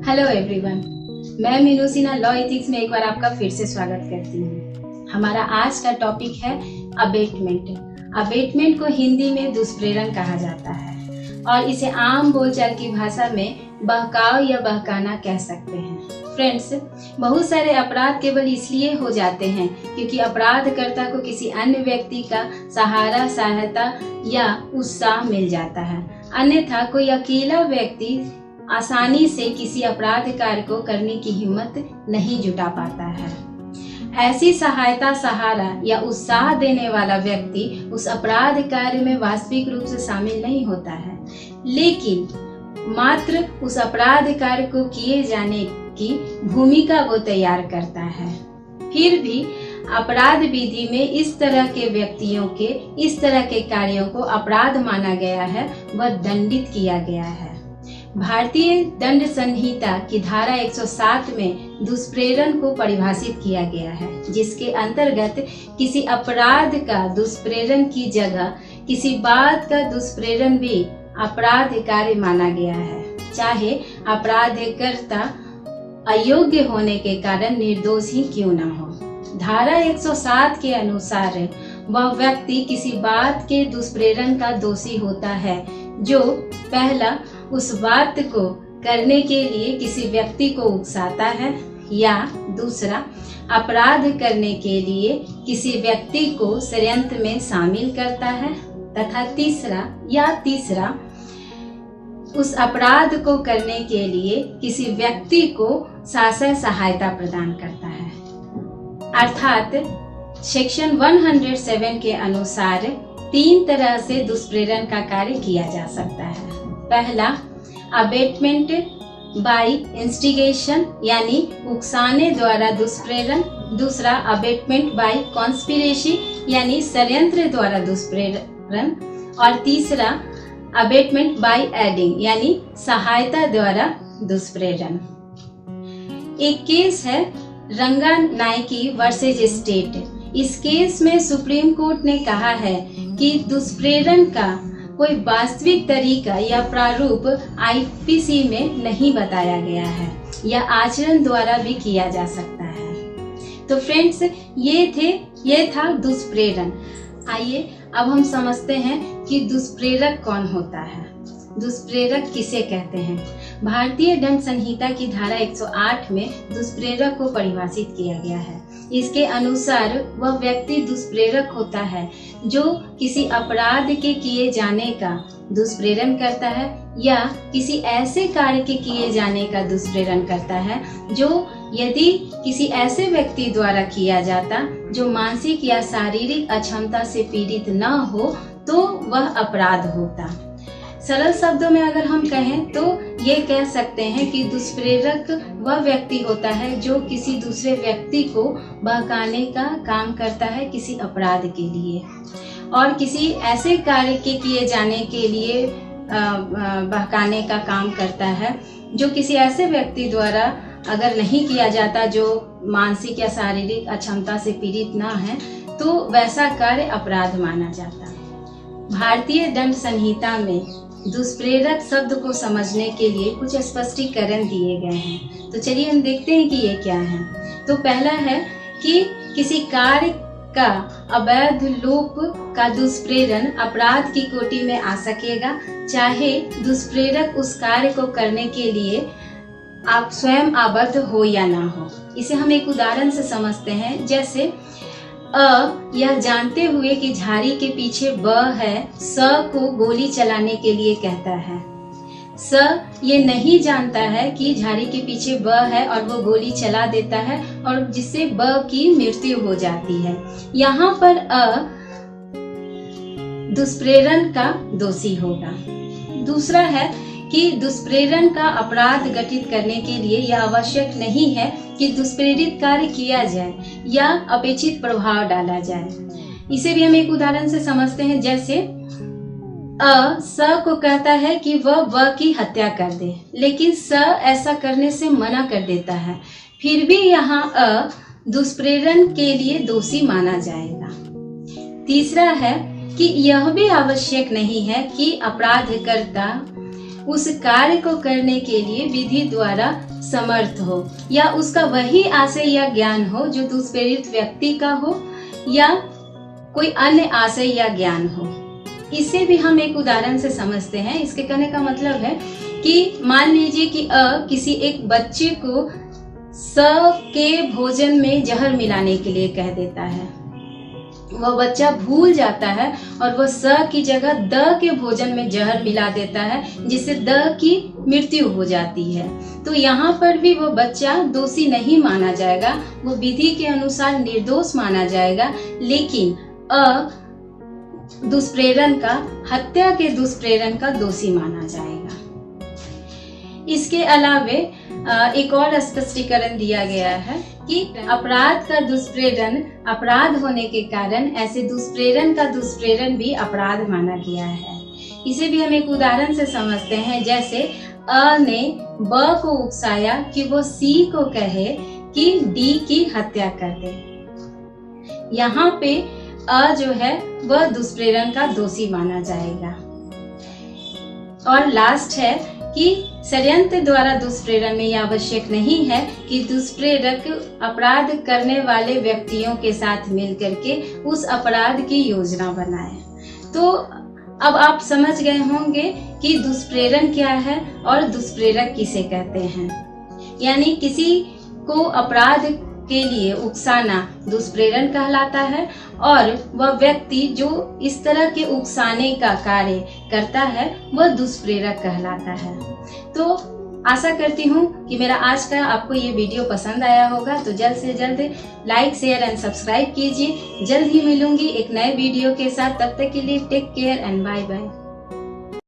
Hello everyone, मैं Meenu Sinha law ethics में एक बार आपका फिर से स्वागत करती हूँ। हमारा आज का टॉपिक है अबेटमेंट। अबेटमेंट को हिंदी में दुष्प्रेरण कहा जाता है और इसे आम बोलचाल की भाषा में बहकाव या बहकाना कह सकते हैं। फ्रेंड्स, बहुत सारे अपराध केवल इसलिए हो जाते हैं क्योंकि अपराधकर्ता को किसी अन्य व्यक्ति का सहारा, सहायता या उत्साह मिल जाता है। अन्यथा कोई अकेला व्यक्ति आसानी से किसी अपराध कार्य को करने की हिम्मत नहीं जुटा पाता है। ऐसी सहायता, सहारा या उत्साह देने वाला व्यक्ति उस अपराध कार्य में वास्तविक रूप से शामिल नहीं होता है, लेकिन मात्र उस अपराध कार्य को किए जाने की भूमिका वो तैयार करता है। फिर भी अपराध विधि में इस तरह के व्यक्तियों के इस तरह के कार्यों को अपराध माना गया है, वह दंडित किया गया है। भारतीय दंड संहिता की धारा 107 में दुष्प्रेरण को परिभाषित किया गया है, जिसके अंतर्गत किसी अपराध का दुष्प्रेरण की जगह किसी बात का दुष्प्रेरण भी अपराध कार्य माना गया है, चाहे अपराधकर्ता अयोग्य होने के कारण निर्दोष ही क्यों न हो। धारा 107 के अनुसार वह व्यक्ति किसी बात के दुष्प्रेरण का दोषी होता है जो पहला उस बात को करने के लिए किसी व्यक्ति को उकसाता है, या दूसरा अपराध करने के लिए किसी व्यक्ति को षड्यंत्र में शामिल करता है, तथा तीसरा उस अपराध को करने के लिए किसी व्यक्ति को सहायता प्रदान करता है। अर्थात सेक्शन 107 के अनुसार 3 तरह से दुष्प्रेरण का कार्य किया जा सकता है। पहला, अबेटमेंट बाय इंस्टिगेशन यानी उकसाने द्वारा दुष्प्रेरण। दूसरा, अबेटमेंट बाय कॉन्स्पिरेसी यानी षड्यंत्र द्वारा दुष्प्रेरण। और तीसरा, अबेटमेंट बाय एडिंग यानी सहायता द्वारा दुष्प्रेरण। एक केस है रंगानायकी वर्सेज स्टेट। इस केस में सुप्रीम कोर्ट ने कहा है कि दुष्प्रेरण का कोई वास्तविक तरीका या प्रारूप आईपीसी में नहीं बताया गया है, या आचरण द्वारा भी किया जा सकता है। तो फ्रेंड्स, ये था दुष्प्रेरण। आइए अब हम समझते हैं कि दुष्प्रेरक कौन होता है, दुष्प्रेरक किसे कहते हैं। भारतीय दंड संहिता की धारा 108 में दुष्प्रेरक को परिभाषित किया गया है। इसके अनुसार वह व्यक्ति दुष्प्रेरक होता है जो किसी अपराध के किए जाने का दुष्प्रेरण करता है, या किसी ऐसे कार्य के किए जाने का दुष्प्रेरण करता है जो यदि किसी ऐसे व्यक्ति द्वारा किया जाता जो मानसिक या शारीरिक अक्षमता से पीड़ित न हो तो वह अपराध होता। सरल शब्दों में अगर हम कहें तो ये कह सकते हैं कि दुष्प्रेरक वह व्यक्ति होता है जो किसी दूसरे व्यक्ति को बहकाने का काम करता है किसी अपराध के लिए, और किसी ऐसे कार्य के किए जाने के लिए बहकाने का काम करता है जो किसी ऐसे व्यक्ति द्वारा अगर नहीं किया जाता जो मानसिक या शारीरिक अक्षमता से पीड़ित ना है तो वैसा कार्य अपराध माना जाता। भारतीय दंड संहिता में दुष्प्रेरक शब्द को समझने के लिए कुछ स्पष्टीकरण दिए गए हैं। तो चलिए हम देखते हैं कि ये क्या है। तो पहला है कि किसी कार्य का अवैध लोप का दुष्प्रेरण अपराध की कोटि में आ सकेगा, चाहे दुष्प्रेरक उस कार्य को करने के लिए आप स्वयं आबद्ध हो या ना हो। इसे हम एक उदाहरण से समझते हैं। जैसे यह जानते हुए कि झाड़ी के पीछे ब है, स को गोली चलाने के लिए कहता है। स ये नहीं जानता है कि झाड़ी के पीछे ब है और वो गोली चला देता है और जिससे ब की मृत्यु हो जाती है। यहाँ पर दुष्प्रेरण का दोषी होगा। दूसरा है कि दुष्प्रेरण का अपराध गठित करने के लिए यह आवश्यक नहीं है कि दुष्प्रेरित कार्य किया जाए या अपेक्षित प्रभाव डाला जाए। इसे भी हम एक उदाहरण से समझते हैं। जैसे स को कहता है कि वह ब की हत्या कर दे, लेकिन स ऐसा करने से मना कर देता है, फिर भी यहाँ दुष्प्रेरण के लिए दोषी माना जाएगा। तीसरा है कि यह भी आवश्यक नहीं है कि अपराधकर्ता उस कार्य को करने के लिए विधि द्वारा समर्थ हो या उसका वही आशय या ज्ञान हो जो दुष्प्रेरित व्यक्ति का हो या कोई अन्य आशय या ज्ञान हो। इसे भी हम एक उदाहरण से समझते हैं। इसके कहने का मतलब है कि मान लीजिए कि किसी एक बच्चे को स के भोजन में जहर मिलाने के लिए कह देता है। वह बच्चा भूल जाता है और वह स की जगह द के भोजन में जहर मिला देता है, जिससे द की मृत्यु हो जाती है। तो यहाँ पर भी वो बच्चा दोषी नहीं माना जाएगा, वो विधि के अनुसार निर्दोष माना जाएगा, लेकिन दुष्प्रेरण का, हत्या के दुष्प्रेरण का दोषी माना जाएगा। इसके अलावे एक और स्पष्टीकरण दिया गया है कि अपराध का दुष्प्रेरण अपराध होने के कारण ऐसे दुष्प्रेरण का दुष्प्रेरण भी अपराध माना गया है। इसे भी हम एक उदाहरण से समझते हैं। जैसे अ ने ब को उकसाया कि वो सी को कहे कि डी की हत्या कर दे। यहाँ पे अ जो है वह दुष्प्रेरण का दोषी माना जाएगा। और लास्ट है कि षड्यंत्र द्वारा दुष्प्रेरण में यह आवश्यक नहीं है कि दुष्प्रेरक अपराध करने वाले व्यक्तियों के साथ मिलकर के उस अपराध की योजना बनाए। तो अब आप समझ गए होंगे कि दुष्प्रेरण क्या है और दुष्प्रेरक किसे कहते हैं। यानी किसी को अपराध के लिए उकसाना दुष्प्रेरण कहलाता है और वह व्यक्ति जो इस तरह के उकसाने का कार्य करता है वह दुष्प्रेरक कहलाता है। तो आशा करती हूँ कि मेरा आज का आपको ये वीडियो पसंद आया होगा। तो जल्द से जल्द लाइक, शेयर एंड सब्सक्राइब कीजिए। जल्द ही मिलूंगी एक नए वीडियो के साथ। तब तक के लिए take care and bye bye.